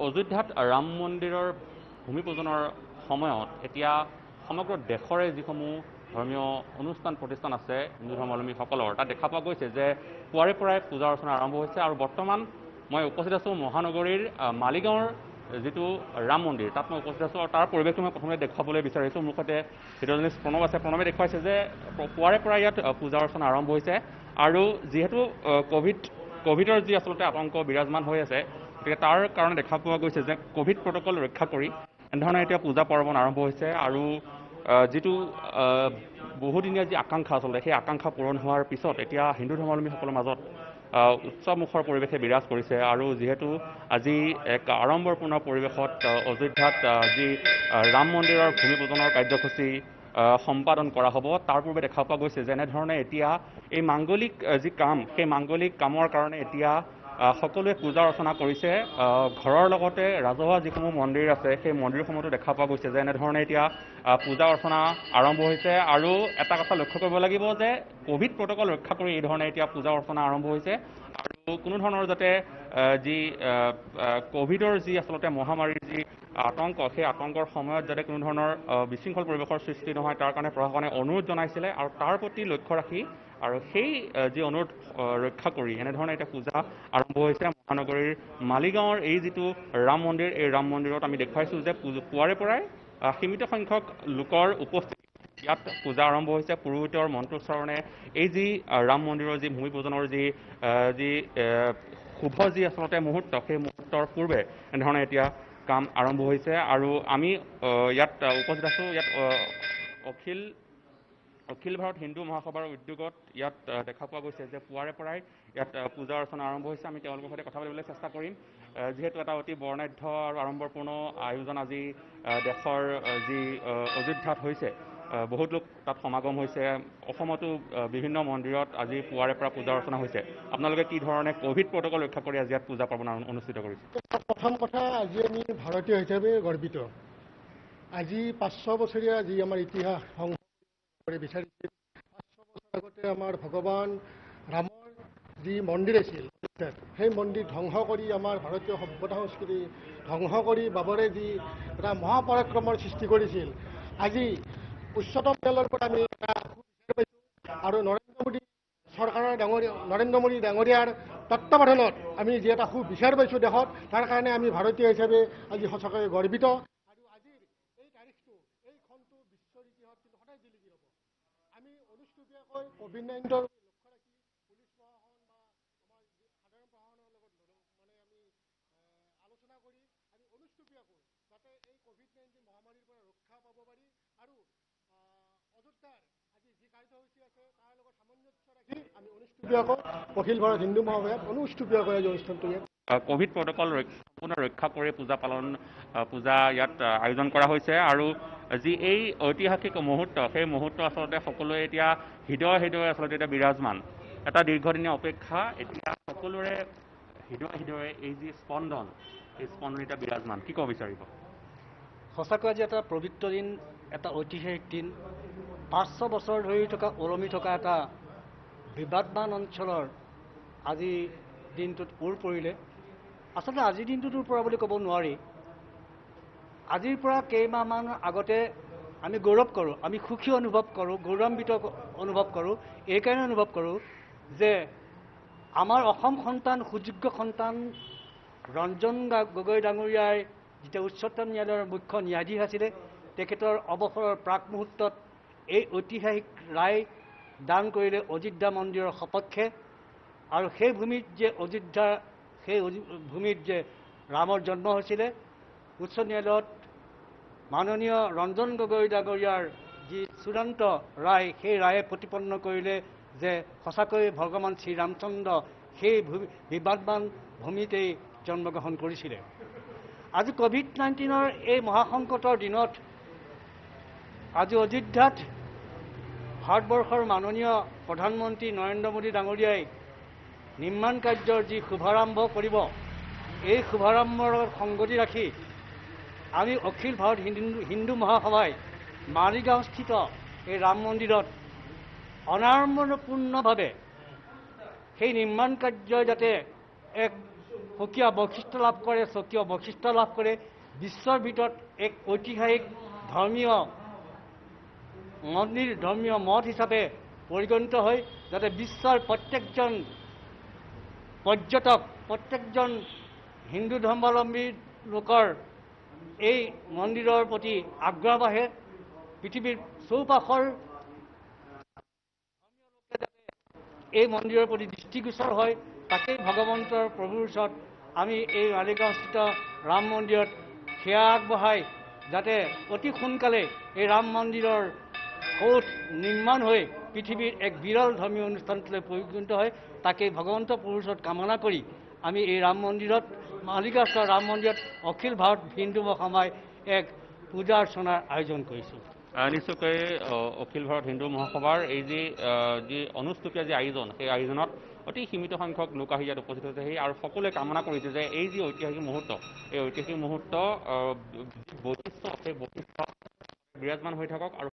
অযোধ্যাত ৰাম মন্দিৰৰ ভূমি পূজনৰ সময়ত এতিয়া সমগ্ৰ দেশৰে যিসমূহ ধৰ্মীয় অনুষ্ঠান প্ৰতিষ্ঠান আছে হিন্দু ধৰ্মাৱলম্বীসকলৰ তাত দেখা পোৱা গৈছে যে পুৱাৰে পৰাই পূজা অৰ্চনা আৰম্ভ হৈছে আৰু বৰ্তমান মই উপস্থিত আছোঁ মহানগৰীৰ মালিগাঁৱৰ যিটো ৰাম মন্দিৰ তাত মই উপস্থিত আছোঁ আৰু তাৰ পৰিৱেশটো মই প্ৰথমে দেখুৱাবলৈ বিচাৰিছোঁ। মোৰ সৈতে ভিডিঅ'জৰ্নেলিষ্ট প্ৰণৱ আছে। প্ৰণৱে দেখুৱাইছে যে পুৱাৰে পৰাই ইয়াত পূজা অৰ্চনা আৰম্ভ হৈছে আৰু যিহেতু ক'ভিডৰ যি আচলতে আতংক বিৰাজমান হৈ আছে গতিকে তাৰ কাৰণে দেখা পোৱা গৈছে যে ক'ভিড প্ৰট'কল ৰক্ষা কৰি এনেধৰণে এতিয়া পূজা পাৰ্বণ আৰম্ভ হৈছে আৰু যিটো বহুদিনীয়া যি আকাংক্ষা আচলতে সেই আকাংক্ষা পূৰণ হোৱাৰ পিছত এতিয়া হিন্দু ধৰ্মাৱলম্বীসকলৰ মাজত উৎসৱমুখৰ পৰিৱেশে বিৰাজ কৰিছে আৰু যিহেতু আজি এক আড়ম্বৰপূৰ্ণ পৰিৱেশত অযোধ্যাত যি ৰাম মন্দিৰৰ ভূমি পূজনৰ কাৰ্যসূচী সম্পাদন কৰা হ'ব তাৰ পূৰ্বে দেখা পোৱা গৈছে যে এনেধৰণে এতিয়া এই মাংগলিক যি কাম সেই মাংগলিক কামৰ কাৰণে এতিয়া সকলোৱে পূজা অৰ্চনা কৰিছে। ঘৰৰ লগতে ৰাজহুৱা যিসমূহ মন্দিৰ আছে সেই মন্দিৰসমূহতো দেখা পোৱা গৈছে যে এনেধৰণে এতিয়া পূজা অৰ্চনা আৰম্ভ হৈছে আৰু এটা কথা লক্ষ্য কৰিব লাগিব যে ক'ভিড প্ৰট'কল ৰক্ষা কৰি এই ধৰণে এতিয়া পূজা অৰ্চনা আৰম্ভ হৈছে আৰু কোনো ধৰণৰ যাতে যি ক'ভিডৰ যি আচলতে মহামাৰীৰ যি আতংক সেই আতংকৰ সময়ত যাতে কোনো ধৰণৰ বিশৃংখল পৰিৱেশৰ সৃষ্টি নহয় তাৰ কাৰণে প্ৰশাসনে অনুৰোধ জনাইছিলে আৰু তাৰ প্ৰতি লক্ষ্য ৰাখি আৰু সেই যি অনুৰোধ ৰক্ষা কৰি এনেধৰণে এতিয়া পূজা আৰম্ভ হৈছে। মহানগৰীৰ মালিগাঁৱৰ এই যিটো ৰাম মন্দিৰ এই ৰাম মন্দিৰত আমি দেখুৱাইছোঁ যে পুৱাৰে পৰাই সীমিত সংখ্যক লোকৰ উপস্থিতি ইয়াত পূজা আৰম্ভ হৈছে। পুৰোহিতৰ মন্ত্ৰোচ্চাৰণে এই যি ৰাম মন্দিৰৰ যি ভূমি পূজনৰ যি শুভ যি আচলতে মুহূৰ্ত সেই মুহূৰ্তৰ পূৰ্বে এনেধৰণে এতিয়া কাম আৰম্ভ হৈছে আৰু আমি ইয়াত উপস্থিত আছোঁ। ইয়াত অখিল ভাৰত হিন্দু মহাসভাৰ উদ্যোগত ইয়াত দেখা পোৱা গৈছে যে পুৱাৰে পৰাই ইয়াত পূজা অৰ্চনা আৰম্ভ হৈছে। আমি তেওঁলোকৰ সৈতে কথা পাতিবলৈ চেষ্টা কৰিম যিহেতু এটা অতি বৰ্ণাঢ্য আৰু আড়ম্বৰপূৰ্ণ আয়োজন আজি দেশৰ যি অযোধ্যাত হৈছে। বহুত লোক তাত সমাগম হৈছে। অসমতো বিভিন্ন মন্দিৰত আজি পুৱাৰে পৰা পূজা অৰ্চনা হৈছে। আপোনালোকে কি ধৰণে ক'ভিড প্ৰট'কল ৰক্ষা কৰি আজি ইয়াত পূজা পাৰ্বণ অনুষ্ঠিত কৰিছে? প্ৰথম কথা, আজি আমি ভাৰতীয় হিচাপে গৰ্বিত। আজি 500 বছৰীয়া যি আমাৰ ইতিহাস ধ্বংস কৰি বিচাৰিছিল। 500 বছৰ আগতে আমাৰ ভগৱান ৰামৰ যি মন্দিৰ আছিল সেই মন্দিৰ ধ্বংস কৰি আমাৰ ভাৰতীয় সভ্যতা সংস্কৃতি ধ্বংস কৰি বাবৰে যি এটা মহাপৰাক্ৰমৰ সৃষ্টি কৰিছিল, আজি উচ্চতম ন্যায়ালয়ৰ পৰা আমি আৰু নৰেন্দ্ৰ মোদী ডাঙৰীয়াৰ তত্বাৱধানত আমি যি এটা সুবিচাৰ পাইছোঁ দেশত, তাৰ কাৰণে আমি ভাৰতীয় হিচাপে আজি সঁচাকৈ গৰ্বিত। আৰু আজিৰ এই তাৰিখটো এই ক্ষণটো বিশ্বৰ ইতিহাসত কিন্তু সদায় জিলিকি ৰ'ব। আমি অনুষ্টুপীয়াকৈ ক'ভিড-19 লক্ষ্য ৰাখি পুলিচ প্ৰশাসন বা আমাৰ সাধাৰণ প্ৰশাসনৰ লগত আমি আলোচনা কৰি আমি অনুষ্টুপীয়াকৈ যাতে এই ক'ভিড-19 মহামাৰীৰ পৰা ৰক্ষা পাব পাৰি আৰু অযোধ্যাৰ আজি যি কাৰ্যসূচী আছে তাৰ লগত সামঞ্জস্য ৰাখি আমি অনুষ্টুপীয়াকৈ অখিল ভাৰত হিন্দু মহাসভাত অনুষ্টুপীয়াকৈ আজি অনুষ্ঠানটো ক'ভিড প্ৰট'কল সম্পূৰ্ণ ৰক্ষা কৰি পূজা ইয়াত আয়োজন কৰা হৈছে আৰু যি এই ঐতিহাসিক মুহূৰ্ত সেই মুহূৰ্ত আচলতে সকলোৱে এতিয়া হৃদয়ে আচলতে এতিয়া বিৰাজমান। এটা দীৰ্ঘদিনীয়া অপেক্ষা এতিয়া সকলোৰে হৃদয়ে এই যি স্পন্দন এই স্পন্দন এতিয়া বিৰাজমান। কি ক'ব বিচাৰিব? সঁচাকৈ আজি এটা পবিত্ৰ দিন, এটা ঐতিহাসিক দিন। 500 বছৰ ধৰি ওলমি থকা এটা বিবাদমান অঞ্চলৰ আজি দিনটোত ওৰ পৰিলে। আচলতে আজিৰ দিনটোত ওৰ পৰা বুলি ক'ব নোৱাৰি। আজিৰ পৰা কেইমাহমান আগতে আমি গৌৰৱ কৰোঁ, আমি সুখী অনুভৱ কৰোঁ, গৌৰৱান্বিত অনুভৱ কৰোঁ। এইকাৰণে অনুভৱ কৰোঁ যে আমাৰ অসম সন্তান, সুযোগ্য সন্তান ৰঞ্জন গগৈ ডাঙৰীয়াই যেতিয়া উচ্চতম ন্যায়ালয়ৰ মুখ্য ন্যায়াধীশ আছিলে, তেখেতৰ অৱসৰৰ প্ৰাক মুহূৰ্তত এই ঐতিহাসিক ৰায় দান কৰিলে অযোধ্যা মন্দিৰৰ সপক্ষে। আৰু সেই ভূমিত যে সেই ভূমিত যে ৰামৰ জন্ম হৈছিলে, উচ্চ ন্যায়ালয়ত মাননীয় ৰঞ্জন গগৈ ডাঙৰীয়াৰ যি চূড়ান্ত ৰায়, সেই ৰায়ে প্ৰতিপন্ন কৰিলে যে সঁচাকৈ ভগৱান শ্ৰীৰামচন্দ্ৰ সেই বিবাদমান ভূমিতেই জন্মগ্ৰহণ কৰিছিলে। আজি ক'ভিড-19 এই মহাসংকটৰ দিনত আজি অযোধ্যাত ভাৰতবৰ্ষৰ মাননীয় প্ৰধানমন্ত্ৰী নৰেন্দ্ৰ মোদী ডাঙৰীয়াই নিৰ্মাণ কাৰ্যৰ যি শুভাৰম্ভ কৰিব, এই শুভাৰম্ভৰ লগত সংগতি ৰাখি আমি অখিল ভাৰত হিন্দু মহাসভাই মালিগাঁওস্থিত এই ৰাম মন্দিৰত অনাড়ম্বৰপূৰ্ণভাৱে সেই নিৰ্মাণ কাৰ্য যাতে এক স্বকীয় বৈশিষ্ট্য লাভ কৰে, স্বকীয় বৈশিষ্ট্য লাভ কৰে, বিশ্বৰ ভিতৰত এক ঐতিহাসিক ধৰ্মীয় মন্দিৰ, ধৰ্মীয় মঠ হিচাপে পৰিগণিত হয়, যাতে বিশ্বৰ প্ৰত্যেকজন পৰ্যটক, প্ৰত্যেকজন হিন্দু ধৰ্মাৱলম্বী লোকৰ এই মন্দিৰৰ প্ৰতি আগ্ৰহ বাঢ়ে। পৃথিৱীৰ চৌপাশৰ এই মন্দিৰৰ প্ৰতি দৃষ্টিগোচৰ হয়। তাকেই ভগৱন্তৰ প্ৰভুৰ ওচৰত আমি এই মালিগাঁওস্থিত ৰাম মন্দিৰত সেৱা আগবঢ়াই যাতে অতি সোনকালে এই ৰাম মন্দিৰৰ কোঠ নিৰ্মাণ হৈ পৃথিৱীৰ এক বিৰল ধৰ্মীয় অনুষ্ঠানটোলৈ পৰিগণিত হয়, তাকেই ভগৱন্তৰ প্ৰভুৰ ওচৰত কামনা কৰি আমি এই ৰাম মন্দিৰত, মালিগাঁওস্থিত ৰাম মন্দিৰত অখিল ভাৰত হিন্দু মহাসভাই এক পূজা অৰ্চনাৰ আয়োজন কৰিছোঁ। নিশ্চয়কৈ অখিল ভাৰত হিন্দু মহাসভাৰ এই যি অনুষ্টুপীয়া যি আয়োজন, সেই আয়োজনত অতি সীমিত সংখ্যক লোক আহি ইয়াত উপস্থিত হৈছে আৰু সকলোৱে কামনা কৰিছে যে এই যি ঐতিহাসিক মুহূৰ্ত, এই ঐতিহাসিক মুহূৰ্ত বৈশিষ্ট্য, সেই বৈশিষ্ট্য বিৰাজমান হৈ থাকক আৰু